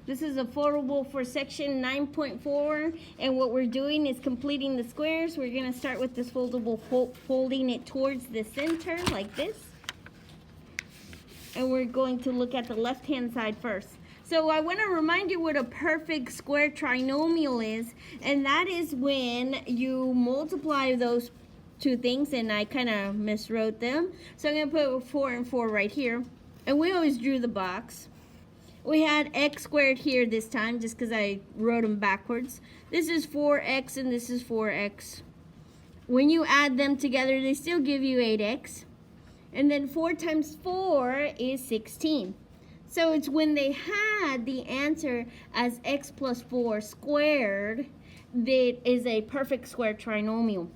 This is affordable for section 9.4, and what we're doing is completing the squares. We're going to start with this foldable, folding it towards the center like this. And we're going to look at the left-hand side first. So I want to remind you what a perfect square trinomial is, and that is when you multiply those two things, and I kind of miswrote them. So I'm going to put 4 and 4 right here, and we always drew the box. We had x squared here this time just because I wrote them backwards. This is 4x and this is 4x. When you add them together, they still give you 8x. And then 4 times 4 is 16. So it's when they had the answer as x plus 4 squared that is a perfect square trinomial.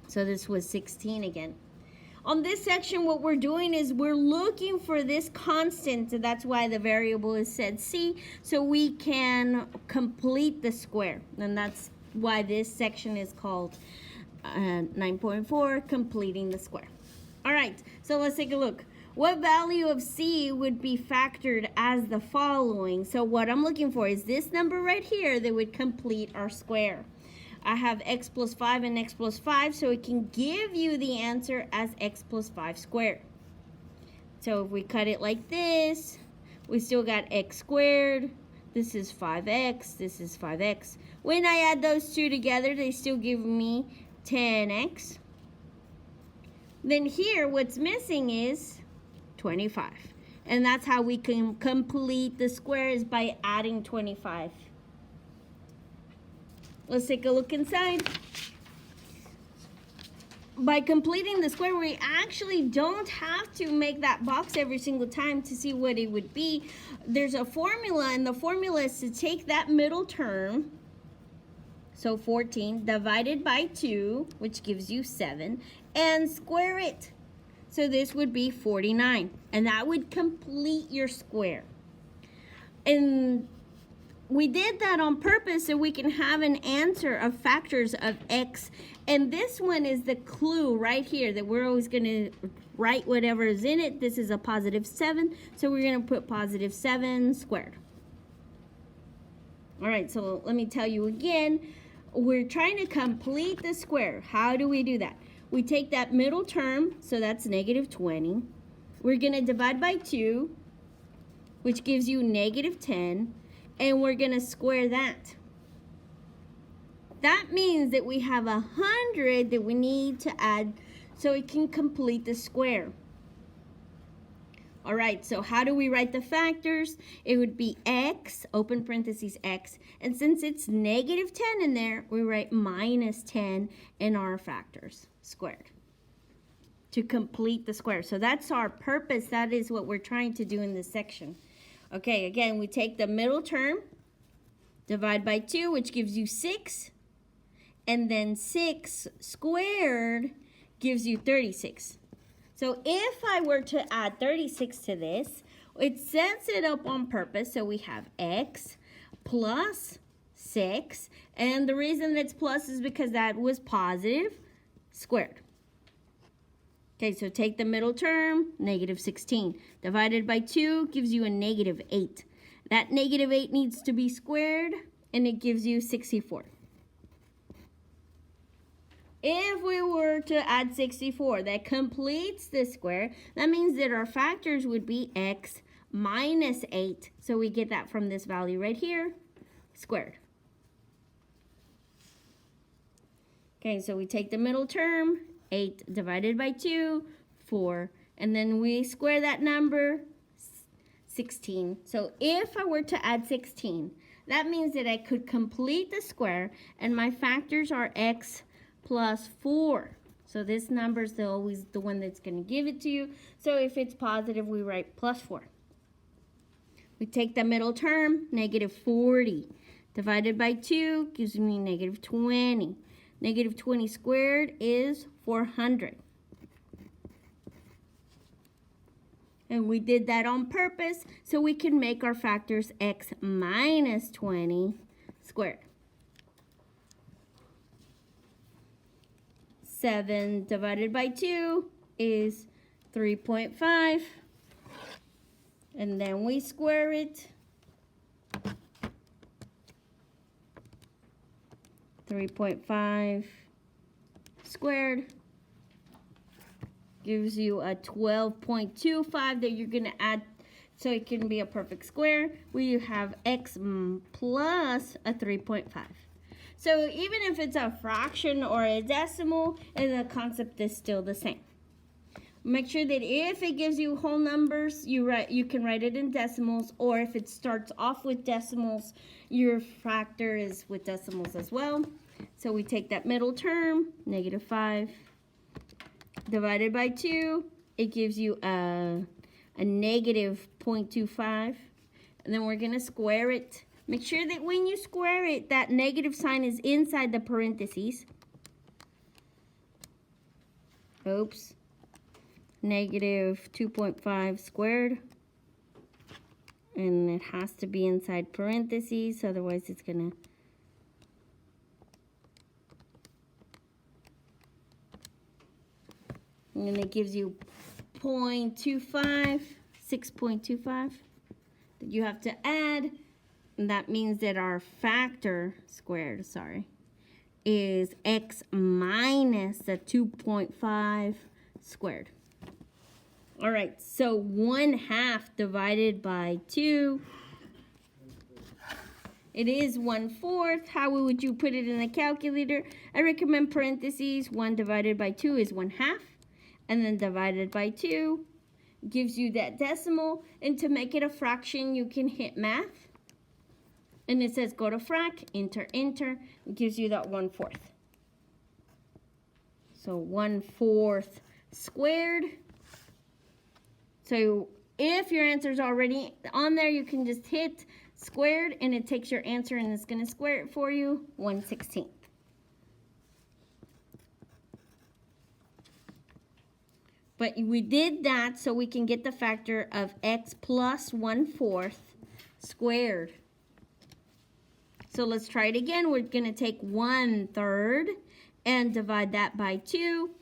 So this was 16 again. On this section, what we're doing is we're looking for this constant, so that's why the variable is said C, so we can complete the square. And that's why this section is called 9.4, completing the square. All right, so let's take a look. What value of C would be factored as the following? So what I'm looking for is this number right here that would complete our square. I have x plus 5 and x plus 5, so it can give you the answer as x plus 5 squared. So if we cut it like this, we still got x squared. This is 5x, this is 5x. When I add those two together, they still give me 10x. Then here, what's missing is 25. And that's how we can complete the square, is by adding 25. Let's take a look inside. By completing the square, we actually don't have to make that box every single time to see what it would be. There's a formula, and the formula is to take that middle term, so 14, divided by 2, which gives you 7, and square it. So this would be 49, and that would complete your square. And we did that on purpose so we can have an answer of factors of x. And this one is the clue right here that we're always going to write whatever is in it. This is a positive 7, so we're going to put positive 7 squared. All right, so let me tell you again. We're trying to complete the square. How do we do that? We take that middle term, so that's negative 20. We're going to divide by 2, which gives you negative 10. And we're going to square that. That means that we have 100 that we need to add so it can complete the square. All right, so how do we write the factors? It would be x, open parentheses x, and since it's negative 10 in there, we write minus 10 in our factors squared to complete the square. So that's our purpose. That is what we're trying to do in this section. Okay, again, we take the middle term, divide by 2, which gives you 6, and then 6 squared gives you 36. So if I were to add 36 to this, it sets it up on purpose, so we have x plus 6, and the reason it's plus is because that was positive squared. Okay, so take the middle term, negative 16. Divided by 2 gives you a negative 8. That negative 8 needs to be squared, and it gives you 64. If we were to add 64, that completes the square. That means that our factors would be x minus 8. So we get that from this value right here, squared. Okay, so we take the middle term, 8 divided by 2, 4, and then we square that number, 16. So if I were to add 16, that means that I could complete the square, and my factors are x plus 4. So this number is always the one that's going to give it to you. So if it's positive, we write plus 4. We take the middle term, negative 40, divided by 2 gives me negative 20. Negative 20 squared is 400. And we did that on purpose so we can make our factors x minus 20 squared. 7 divided by 2 is 3.5. And then we square it. 3.5 squared gives you a 12.25 that you're going to add so it can be a perfect square. We have x plus a 3.5. So even if it's a fraction or a decimal, the concept is still the same. Make sure that if it gives you whole numbers, you can write it in decimals, or if it starts off with decimals, your factor is with decimals as well. So we take that middle term, -5, divided by 2, it gives you a negative 0.25, and then we're going to square it. Make sure that when you square it, that negative sign is inside the parentheses. Oops. Negative 2.5 squared. And it has to be inside parentheses, otherwise it's going to... And then it gives you 0.25, 6.25 that you have to add. And that means that our factor squared, is x minus the 2.5 squared. All right, so 1/2 divided by 2. It is 1/4. How would you put it in the calculator? I recommend parentheses. 1 divided by 2 is 1/2. And then divided by 2 gives you that decimal. And to make it a fraction, you can hit math. And it says go to frac, enter, enter. It gives you that 1/4. So 1/4 squared. So if your answer is already on there, you can just hit squared and it takes your answer and it's going to square it for you, 1/16. But we did that so we can get the factor of x plus 1/4 squared. So let's try it again. We're going to take 1/3 and divide that by 2.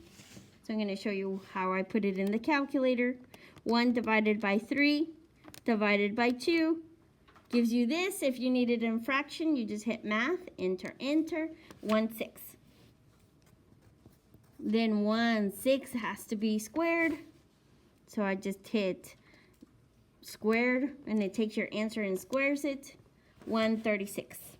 So I'm going to show you how I put it in the calculator. 1 divided by 3 divided by 2 gives you this. If you need it in fraction, you just hit math, enter, enter, 1/6. Then 1/6 has to be squared. So I just hit squared and it takes your answer and squares it, 1/36.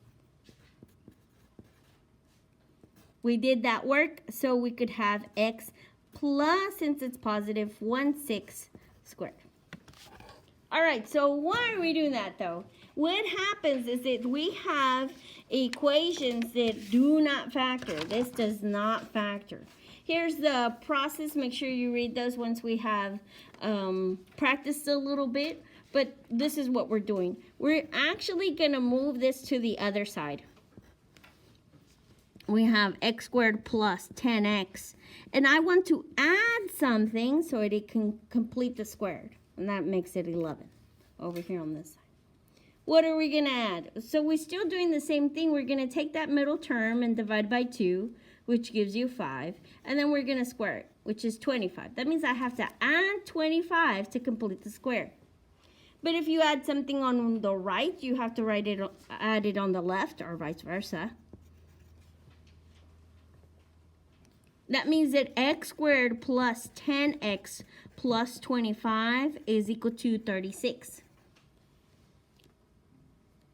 We did that work so we could have x plus, since it's positive, 1/6 squared. All right, so why are we doing that though? What happens is that we have equations that do not factor. This does not factor. Here's the process. Make sure you read those once we have practiced a little bit. But this is what we're doing. We're actually going to move this to the other side. We have x squared plus 10x. And I want to add something so that it can complete the squared. And that makes it 11 over here on this side. What are we going to add? So we're still doing the same thing. We're going to take that middle term and divide by 2, which gives you 5. And then we're going to square it, which is 25. That means I have to add 25 to complete the square. But if you add something on the right, you have to add it on the left or vice versa. That means that x squared plus 10x plus 25 is equal to 36.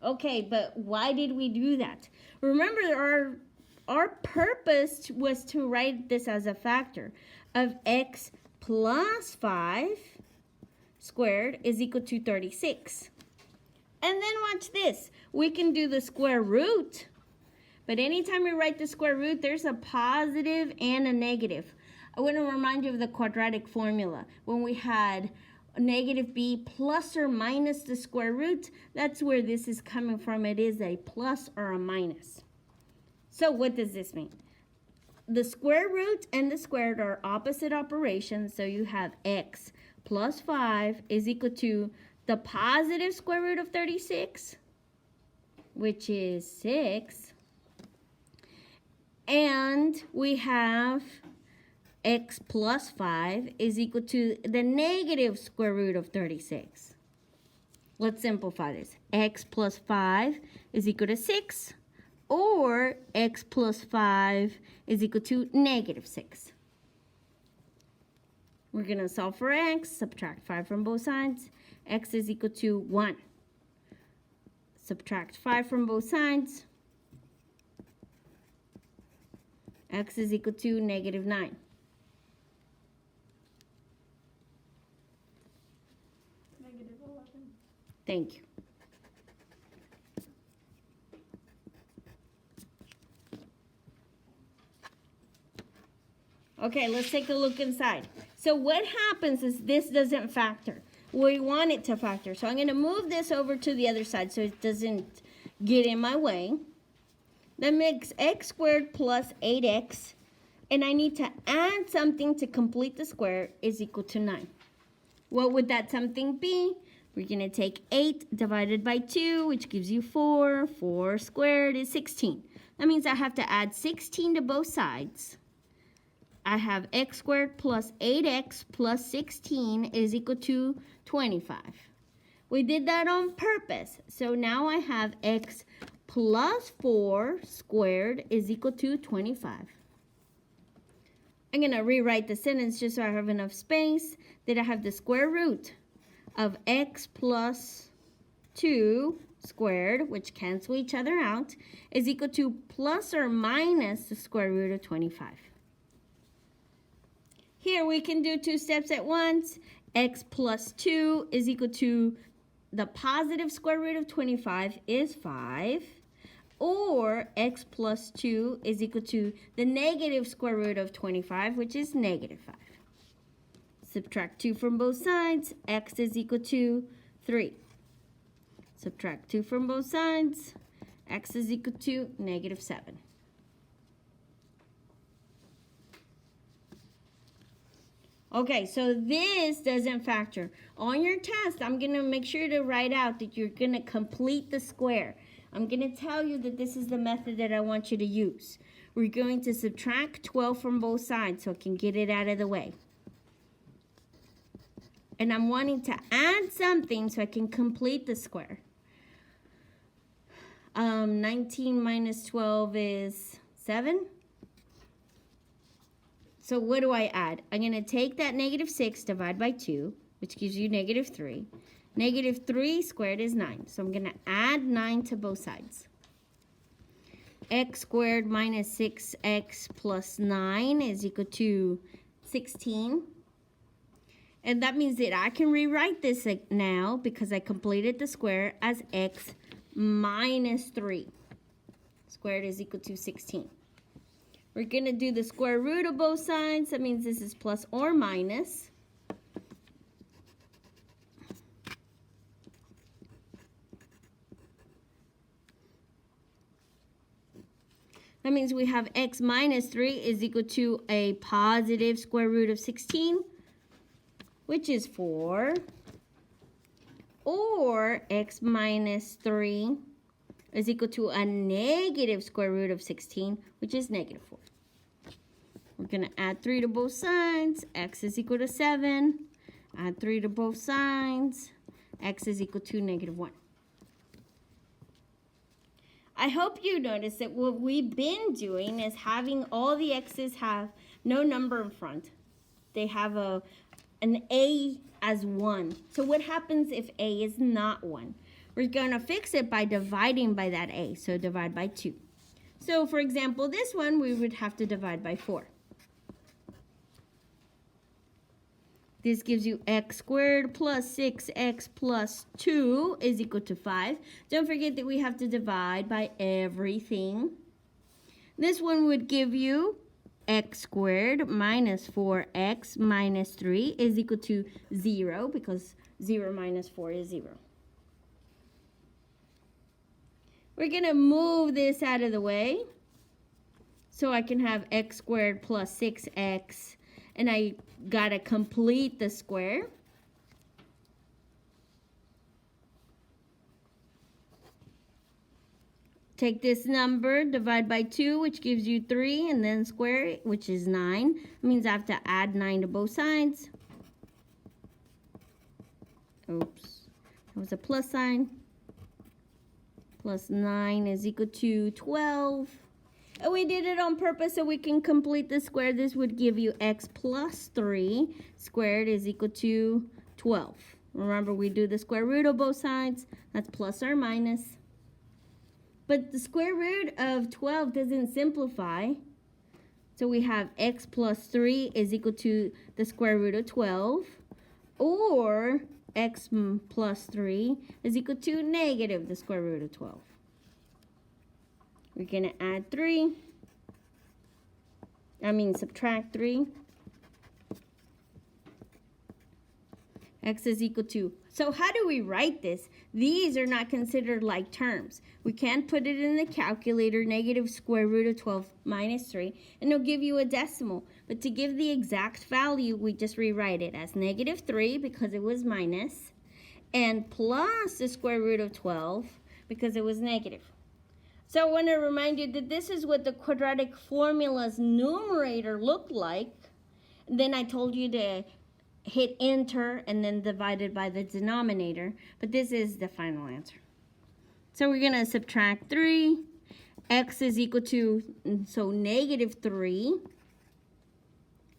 Okay, but why did we do that? Remember, our purpose was to write this as a factor of x plus 5 squared is equal to 36. And then watch this. We can do the square root. But anytime we write the square root, there's a positive and a negative. I want to remind you of the quadratic formula. When we had negative b plus or minus the square root, that's where this is coming from. It is a plus or a minus. So what does this mean? The square root and the squared are opposite operations. So you have x plus 5 is equal to the positive square root of 36, which is 6. And we have x plus 5 is equal to the negative square root of 36. Let's simplify this. X plus 5 is equal to 6, or x plus 5 is equal to negative 6. We're going to solve for x, subtract 5 from both sides. X is equal to 1. Subtract 5 from both sides. X is equal to negative 9. Negative 11. Thank you. Okay, let's take a look inside. So what happens is this doesn't factor. We want it to factor. So I'm going to move this over to the other side so it doesn't get in my way. That makes x squared plus 8x. And I need to add something to complete the square is equal to 9. What would that something be? We're going to take 8 divided by 2, which gives you 4. 4 squared is 16. That means I have to add 16 to both sides. I have x squared plus 8x plus 16 is equal to 25. We did that on purpose. So now I have x plus 4 squared is equal to 25. I'm going to rewrite the sentence just so I have enough space. That I have the square root of x plus 2 squared, which cancel each other out, is equal to plus or minus the square root of 25. Here we can do 2 steps at once. X plus 2 is equal to the positive square root of 25 is 5. Or x plus 2 is equal to the negative square root of 25, which is negative 5. Subtract 2 from both sides. X is equal to 3. Subtract 2 from both sides. X is equal to negative 7. Okay, so this doesn't factor. On your test, I'm going to make sure to write out that you're going to complete the square. I'm going to tell you that this is the method that I want you to use. We're going to subtract 12 from both sides so I can get it out of the way. And I'm wanting to add something so I can complete the square. 19 minus 12 is 7. So what do I add? I'm going to take that negative 6, divide by 2, which gives you negative 3. Negative 3 squared is 9. So I'm going to add 9 to both sides. X squared minus 6x plus 9 is equal to 16. And that means that I can rewrite this now because I completed the square as x minus 3. Squared is equal to 16. We're going to do the square root of both sides. That means this is plus or minus. That means we have x minus 3 is equal to a positive square root of 16, which is 4. Or x minus 3 is equal to a negative square root of 16, which is negative 4. We're going to add 3 to both sides. X is equal to 7. Add 3 to both sides. X is equal to negative 1. I hope you notice that what we've been doing is having all the x's have no number in front. They have an a as 1. So what happens if a is not 1? We're going to fix it by dividing by that a. So divide by 2. So for example, this one we would have to divide by 4. This gives you x squared plus 6x plus 2 is equal to 5. Don't forget that we have to divide by everything. This one would give you x squared minus 4x minus 3 is equal to 0 because 0 minus 4 is 0. We're going to move this out of the way so I can have x squared plus 6x, and I got to complete the square. Take this number, divide by 2, which gives you 3, and then square it, which is 9. It means I have to add 9 to both sides. Oops, that was a plus sign. plus 9 is equal to 12. And we did it on purpose so we can complete the square. This would give you x plus 3 squared is equal to 12. Remember, we do the square root of both sides. That's plus or minus. But the square root of 12 doesn't simplify. So we have x plus 3 is equal to the square root of 12. Or x plus 3 is equal to negative the square root of 12. We're going to add 3. Subtract 3. X is equal to. So how do we write this? These are not considered like terms. We can't put it in the calculator, negative square root of 12 minus 3, and it'll give you a decimal. But to give the exact value, we just rewrite it as negative 3 because it was minus, and plus the square root of 12 because it was negative. So I want to remind you that this is what the quadratic formula's numerator looked like. Then I told you to hit enter and then divide it by the denominator. But this is the final answer. So we're going to subtract 3. X is equal to, so negative 3.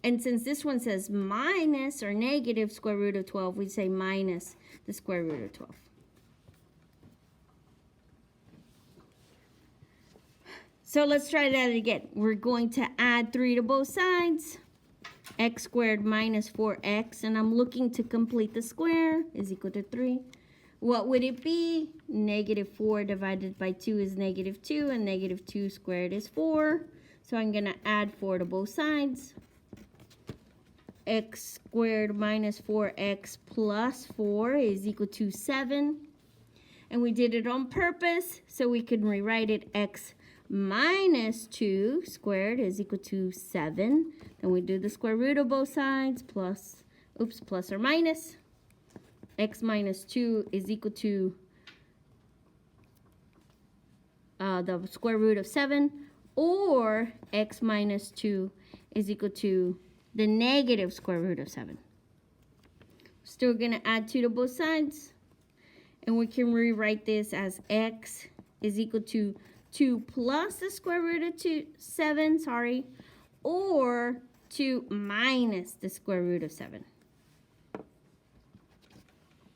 And since this one says minus or negative square root of 12, we say minus the square root of 12. So let's try that again. We're going to add 3 to both sides. X squared minus 4x, and I'm looking to complete the square, is equal to 3. What would it be? Negative 4 divided by 2 is negative 2, and negative 2 squared is 4. So I'm going to add 4 to both sides. X squared minus 4x plus 4 is equal to 7. And we did it on purpose, so we can rewrite it x minus 2 squared is equal to 7. Then we do the square root of both sides, plus or minus. X minus 2 is equal to the square root of 7. Or x minus 2 is equal to the negative square root of 7. Still going to add 2 to both sides. And we can rewrite this as x is equal to 2 plus the square root of 7, or 2 minus the square root of 7.